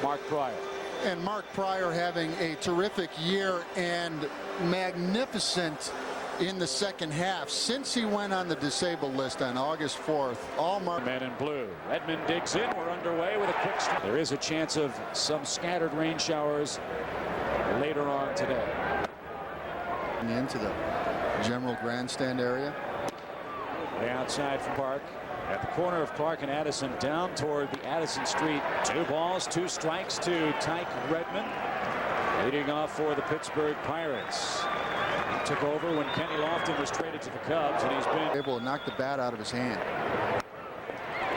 Mark Prior. And Mark Prior having a terrific year and magnificent in the second half. Since he went on the disabled list on August 4th, all Mark. Man in blue. Redmond digs in. We're underway with a quick start. There is a chance of some scattered rain showers later on today. Into the general grandstand area. Way outside from Park. At the corner of Clark and Addison, down toward the Addison Street. 2 balls, 2 strikes to Tyke Redmond. Leading off for the Pittsburgh Pirates. He took over when Kenny Lofton was traded to the Cubs, and he's been able to knock the bat out of his hand.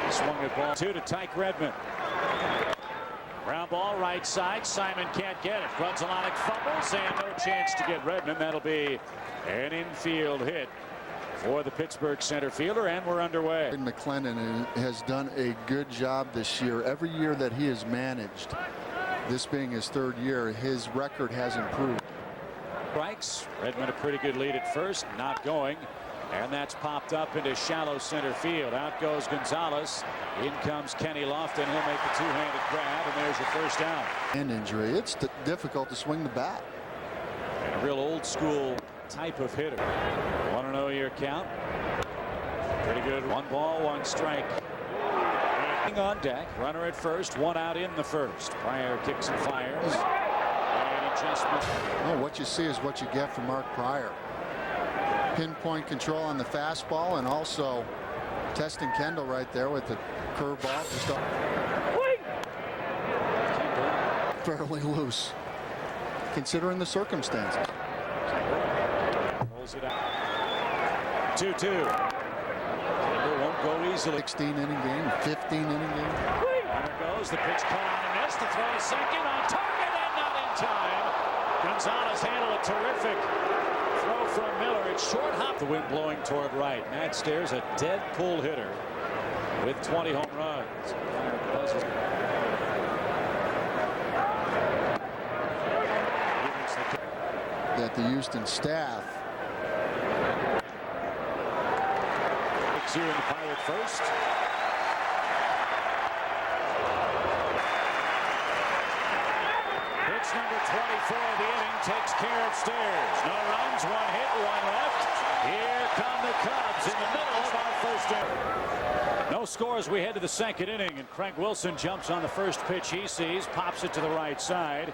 He swung at ball 2 to Tyke Redmond. Ground ball right side. Simon can't get it. Grunzelonic fumbles and no chance to get Redmond. That'll be an infield hit for the Pittsburgh center fielder, and we're underway. McLennan has done a good job this year. Every year that he has managed, this being his 3rd year, his record has improved. Strikes. Redmond a pretty good lead at first, not going, and that's popped up into shallow center field. Out goes Gonzalez. In comes Kenny Lofton. He'll make the 2-handed grab, and there's your first down. Hand injury. It's difficult to swing the bat. And a real old school type of hitter. 1-0 your count. Pretty good. 1 ball, 1 strike. On deck. Runner at first. 1 out in the first. Prior kicks and fires. And adjustment. Oh, what you see is what you get from Mark Prior. Pinpoint control on the fastball, and also testing Kendall right there with the curveball. Just fairly loose, considering the circumstances. Rolls it out. 2-2. Kendall won't go easily. 16-inning game, 15-inning game. There goes the pitch, caught on and missed. The throw to second, on target and not in time. Gonzalez handled a terrific throw from Miller. It's short hop. The wind blowing toward right. Matt Stairs, a dead pull hitter with 20 home runs. That the Houston staff. Here in the Pirate first. Pitch number 24 of the inning takes care of Stairs. No runs, 1 hit, 1 left. Here come the Cubs in the middle of our first inning. No scores. We head to the 2nd inning, and Craig Wilson jumps on the first pitch he sees, pops it to the right side.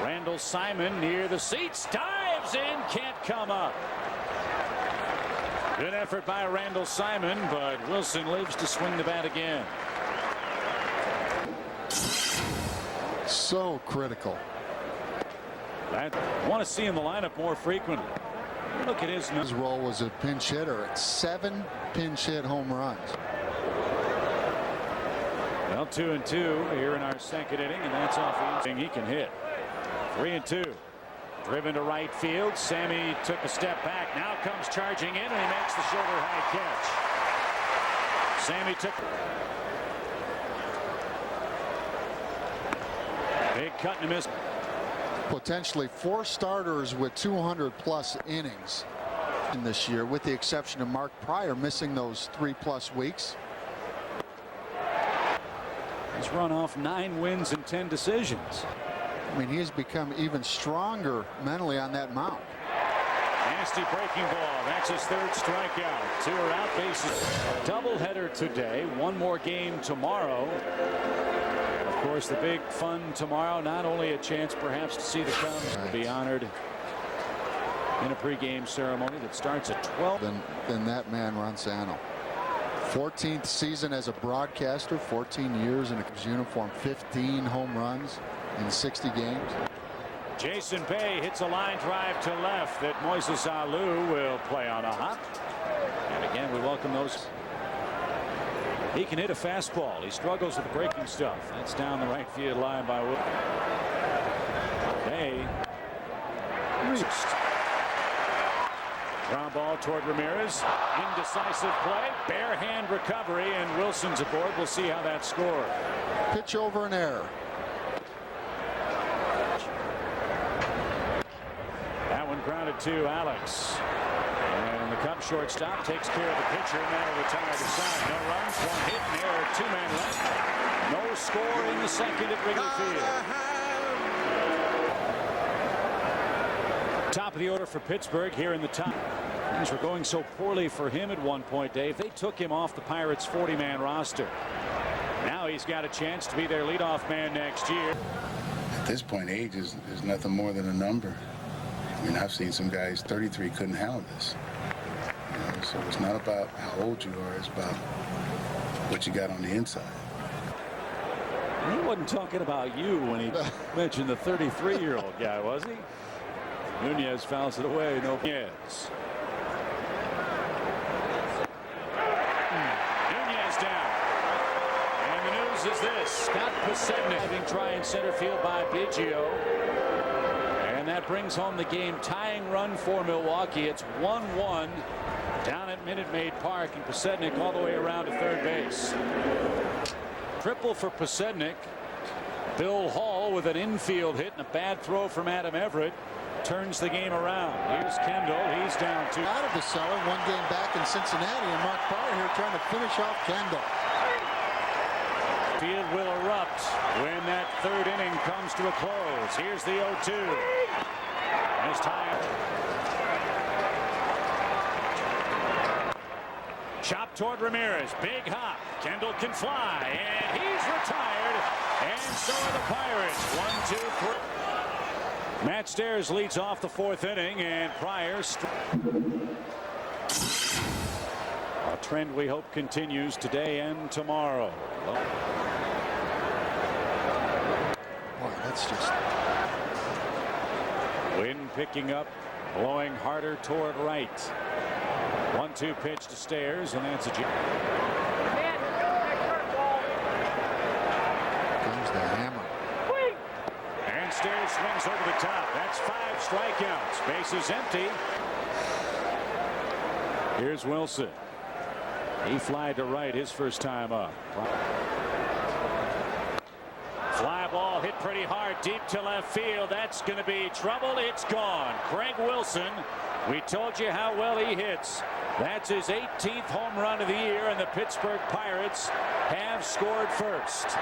Randall Simon near the seats, dives in, can't come up. Good effort by Randall Simon, but Wilson lives to swing the bat again. So critical. I want to see him in the lineup more frequently. Look at his role was a pinch hitter. 7 pinch hit home runs. Well, 2-2 here in our 2nd inning, and that's off the he can hit. 3-2. Driven to right field. Sammy took a step back. Now comes charging in, and he makes the shoulder high catch. Sammy took big cut and a miss. Potentially 4 starters with 200+ innings in this year, with the exception of Mark Prior missing those 3+ weeks. He's run off 9 wins and 10 decisions. I mean, he has become even stronger mentally on that mound. Nasty breaking ball. That's his 3rd strikeout. 2 are out, bases. Doubleheader today. 1 more game tomorrow. Of course, the big fun tomorrow. Not only a chance, perhaps, to see the Cubs be honored in a pregame ceremony that starts at 12. Than that man, Ronzano. 14th season as a broadcaster. 14 years in a Cubs uniform. 15 home runs in 60 games. Jason Bay hits a line drive to left that Moises Alou will play on a hop. And again, we welcome those. He can hit a fastball. He struggles with the breaking stuff. That's down the right field line by Wood. Bay reached. Ground ball toward Ramirez. Indecisive play. Bare hand recovery, and Wilson's aboard. We'll see how that's scored. Pitch over an error. That one grounded 1-2 Alex. And the Cubs shortstop takes care of the pitcher, and that'll retire the side. No runs, 1 hit, and there are 2 men left. No score in the second at Wrigley Field. Top of the order for Pittsburgh here in the top. Things were going so poorly for him at one point, Dave. They took him off the Pirates' 40-man roster. Now he's got a chance to be their leadoff man next year. At this point, age is nothing more than a number. I mean, I've seen some guys 33 couldn't handle this. You know, so it's not about how old you are, it's about what you got on the inside. He wasn't talking about you when he mentioned the 33-year-old guy, was he? Nunez fouls it away. No. Yes. Nunez down. And the news is this. Scott Pasednik having try in center field by Biggio. And that brings home the game tying run for Milwaukee. It's 1-1 down at Minute Maid Park, and Pasednik all the way around to third base. Triple for Pasednik. Bill Hall with an infield hit and a bad throw from Adam Everett turns the game around. Here's Kendall. He's down 2. Out of the cellar, 1 game back in Cincinnati, and Mark Prior here trying to finish off Kendall. Field will erupt when that 3rd inning comes to a close. Here's the 0-2. As time. Chop toward Ramirez. Big hop. Kendall can fly, and he's retired. And so are the Pirates. 1-2-3. Matt Stairs leads off the 4th inning, and Prior. A trend we hope continues today and tomorrow. Boy, that's just. Wind picking up, blowing harder toward right. 1-2 pitch to Stairs, and that's a. Comes the hammer. And Stairs swings over the top. That's 5 strikeouts. Bases empty. Here's Wilson. He flied to right his first time up. Fly ball hit pretty hard deep to left field. That's going to be trouble. It's gone. Craig Wilson. We told you how well he hits. That's his 18th home run of the year, and the Pittsburgh Pirates have scored first.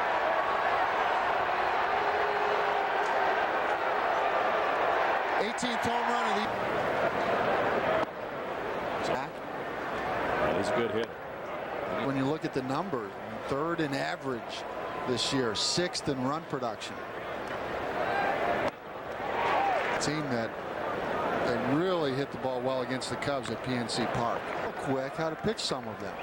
Home run of the. That is a good hit. When you look at the numbers, 3rd in average this year, 6th in run production. Team that really hit the ball well against the Cubs at PNC Park. Quick how to pitch some of them.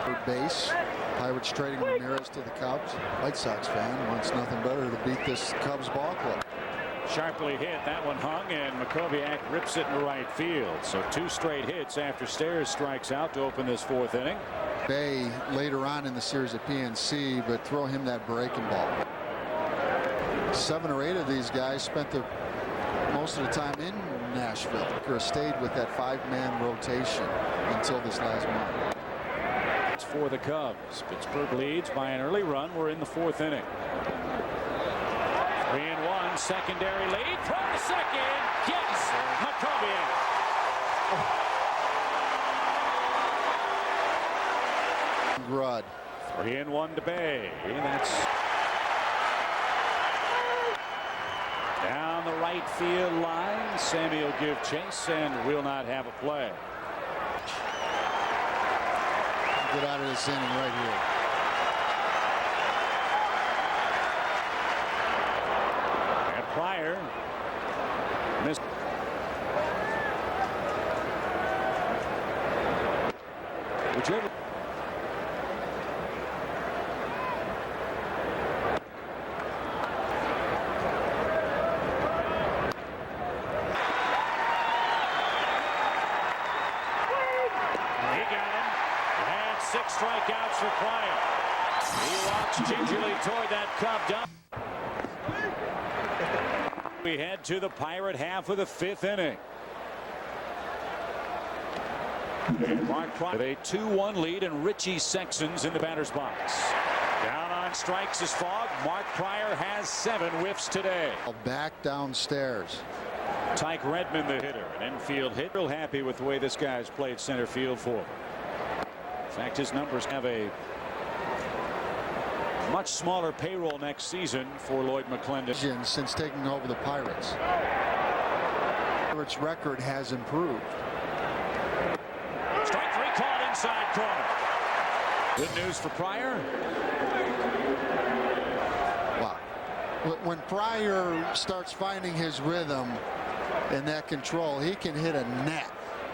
Third base. Pirates trading Ramirez to the Cubs. White Sox fan wants nothing better to beat this Cubs ball club. Sharply hit. That one hung, and Makoviak rips it in right field. So 2 straight hits after Stairs strikes out to open this 4th inning. Bay later on in the series at PNC, but throw him that breaking ball. 7 or 8 of these guys spent most of the time in Nashville. Or stayed with that 5-man rotation until this last month. It's for the Cubs. Pittsburgh leads by an early run. We're in the 4th inning. 3-1, secondary lead from the second. Gets Makoviak. Grudd. 3-1 to Bay. That's down the right field line. Sammy will give chase and will not have a play. Get out of this inning right here. Prior missed. Whichever. He got him. And 6 strikeouts for Prior. He walks gingerly toward that Cub dump. We head to the Pirate half of the 5th inning. And Mark Prior with a 2-1 lead, and Richie Sexton's in the batter's box. Down on strikes is Fogg. Mark Prior has 7 whiffs today. Back downstairs. Tyke Redmond, the hitter, an infield hit. Real happy with the way this guy's played center field for them. In fact, his numbers have a much smaller payroll next season for Lloyd McClendon. Since taking over the Pirates. Pirates' record has improved. Strike three called inside corner. Good news for Prior. Wow. When Prior starts finding his rhythm and that control, he can hit a net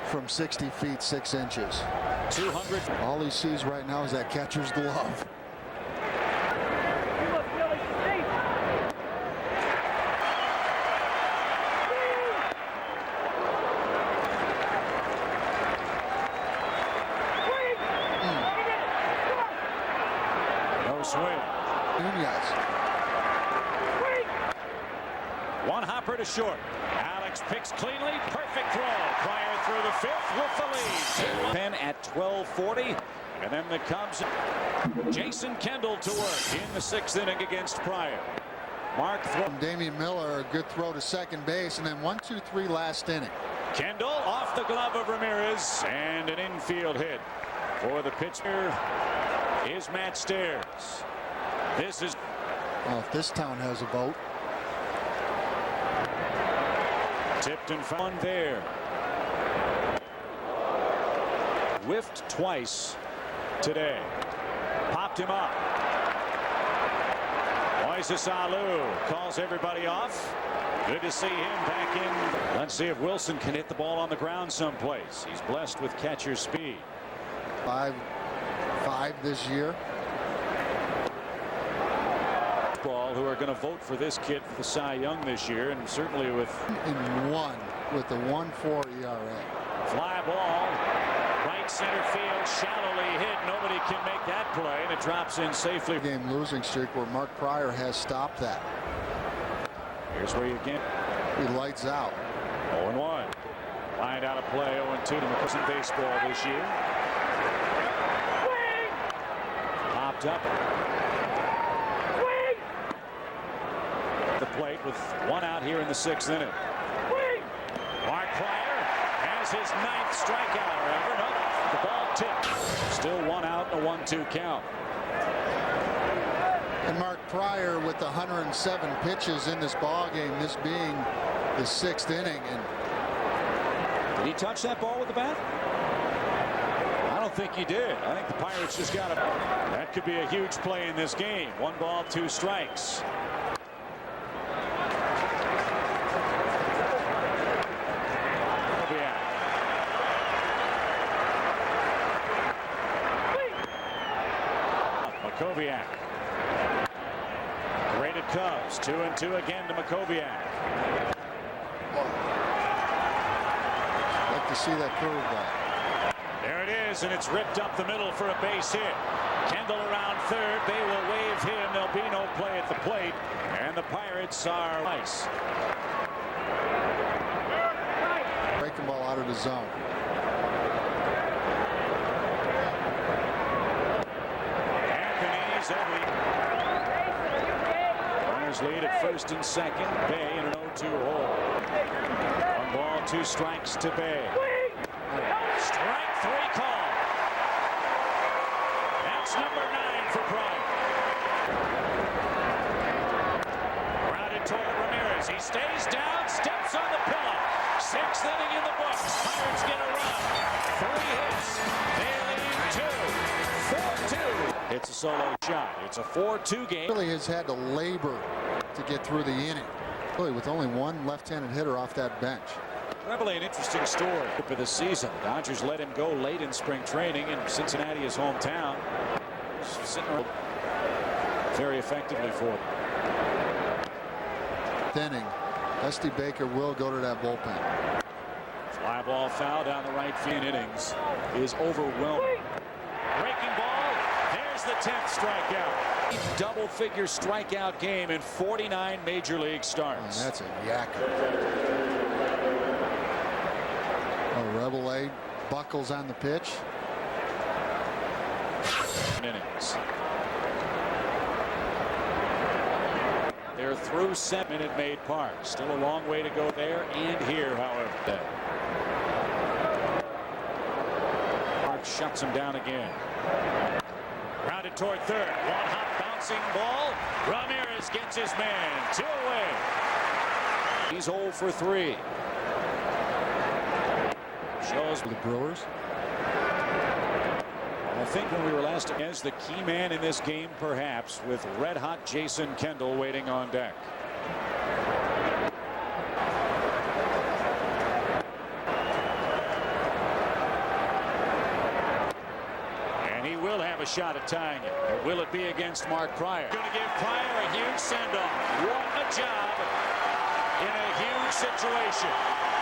from 60 feet 6 inches. 200. All he sees right now is that catcher's glove. No swing. Nunez. One hopper to short. Alex picks cleanly. Perfect throw. Prior through the fifth with the lead. Pen at 12:40. And then the Cubs. Jason Kendall to work in the 6th inning against Prior. Mark throw. Damian Miller, a good throw to second base, and then 1-2-3 last inning. Kendall off the glove of Ramirez, and an infield hit for the pitcher is Matt Stairs. This is. Well, if this town has a vote. Tipped and found there. Whiffed twice today. Popped him up. Moises Alou calls everybody off. Good to see him back in. Let's see if Wilson can hit the ball on the ground someplace. He's blessed with catcher speed. 5 this year. Ball who are going to vote for this kid for the Cy Young this year, and certainly with In 1 with the 1.4 ERA. fly ball. Right center field, shallowly hit. Nobody can make that play, and it drops in safely. Game losing streak where Mark Prior has stopped that. Here's where you get. He lights out. 0-1. Lined out of play. 0-2 to McClendon baseball this year. Popped up. The plate with 1 out here in the 6th inning. Mark Prior has his 9th strikeout. However, no, the ball tipped. Still 1 out and a 1-2 count. And Mark Prior with 107 pitches in this ball game, this being the 6th inning. And did he touch that ball with the bat? I don't think he did. I think the Pirates just got it. That could be a huge play in this game. 1 ball, 2 strikes. Makoviak. Graded Cubs. 2-2 again to Makoviak. like to see that curveball. There it is, and it's ripped up the middle for a base hit. Kendall around third. They will wave him. There'll be no play at the plate, and the Pirates are ice. Breaking ball out of the zone. Runners lead at first and second. Bay in an 0-2 hole. 1 ball, 2 strikes to Bay. Strike 3 call. That's number 9 for Prior. Grounded toward Ramirez. He stays down, steps on the pillow. 6th inning in the books. Pirates get a run. 3 hits. They lead 2. 4-2. It's a solo shot. It's a 4-2 game. Really has had to labor to get through the inning. Really, with only 1 left-handed hitter off that bench. Probably an interesting story for the season. The Dodgers let him go late in spring training, and Cincinnati, his hometown, sitting around very effectively for them. Inning. Dusty Baker will go to that bullpen. Fly ball foul down the right field. Innings is overwhelming. Breaking ball. There's the 10th strikeout. Double-figure strikeout game in 49 major league starts. Oh, that's a yakker. Oh, Rebel A buckles on the pitch. Innings. Their through 7 Minute Maid Park. Still a long way to go there and here, however. Park shuts him down again. Grounded toward third. One hot bouncing ball. Ramirez gets his man. 2 away. He's 0 for 3. Shows The Brewers. I think when we were last as the key man in this game, perhaps, with red-hot Jason Kendall waiting on deck. And he will have a shot at tying it. But will it be against Mark Prior? Going to give Prior a huge send-off. What a job in a huge situation.